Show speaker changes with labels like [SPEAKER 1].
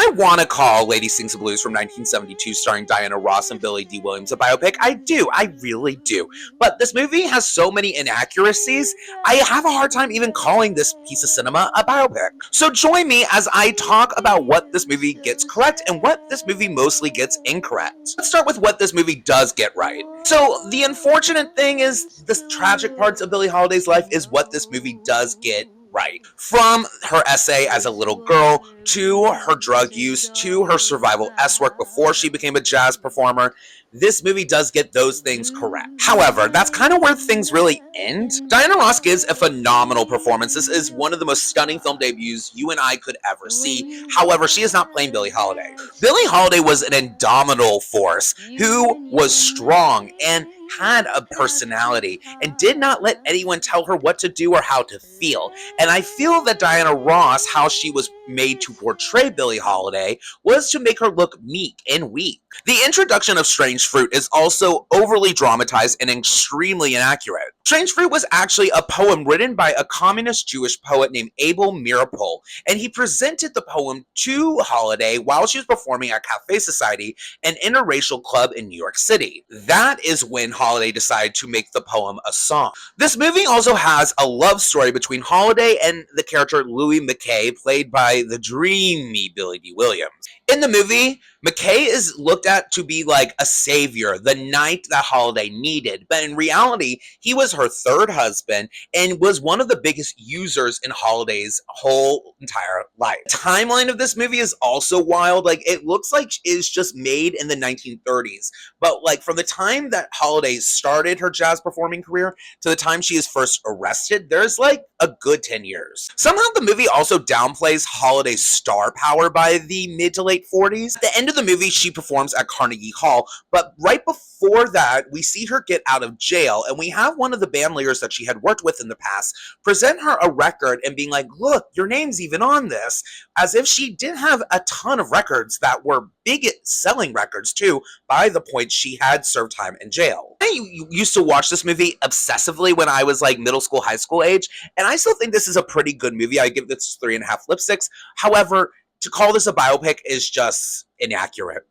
[SPEAKER 1] I want to call Lady Sings the Blues from 1972 starring Diana Ross and Billy Dee Williams a biopic. I do. I really do. But this movie has so many inaccuracies, I have a hard time even calling this piece of cinema a biopic. So join me as I talk about what this movie gets correct and what this movie mostly gets incorrect. Let's start with what this movie does get right. So the unfortunate thing is the tragic parts of Billie Holiday's life is what this movie does get right. From her essay as a little girl, to her drug use, to her survival S work before she became a jazz performer, this movie does get those things correct. However, that's kind of where things really end. Diana Ross gives a phenomenal performance. This is one of the most stunning film debuts you and I could ever see. However, she is not playing Billie Holiday. Billie Holiday was an indomitable force who was strong and had a personality and did not let anyone tell her what to do or how to feel. And I feel that Diana Ross, how she was made to portray Billie Holiday, was to make her look meek and weak. The introduction of Strange Fruit is also overly dramatized and extremely inaccurate. Strange Fruit was actually a poem written by a communist Jewish poet named Abel Meeropol, and he presented the poem to Holiday while she was performing at Cafe Society, an interracial club in New York City. That is when Holiday decided to make the poem a song. This movie also has a love story between Holiday and the character Louis McKay, played by the dreamy Billy Dee Williams. In the movie, McKay is looked at to be like a savior, the knight that Holiday needed, but in reality, he was her third husband and was one of the biggest users in Holiday's whole entire life. The timeline of this movie is also wild. Like, it looks like it's just made in the 1930s, but like from the time that Holiday started her jazz performing career to the time she is first arrested, there's like a good 10 years. Somehow the movie also downplays Holiday's star power by the mid to late 40s. At the end of the movie, she performs at Carnegie Hall, but right before that, we see her get out of jail, and we have one of the band leaders that she had worked with in the past present her a record and being like, look, your name's even on this, as if she did have a ton of records that were big selling records too by the point she had served time in jail. I used to watch this movie obsessively when I was like middle school, high school age, and I still think this is a pretty good movie. I give this 3.5 lipsticks. However, to call this a biopic is just inaccurate.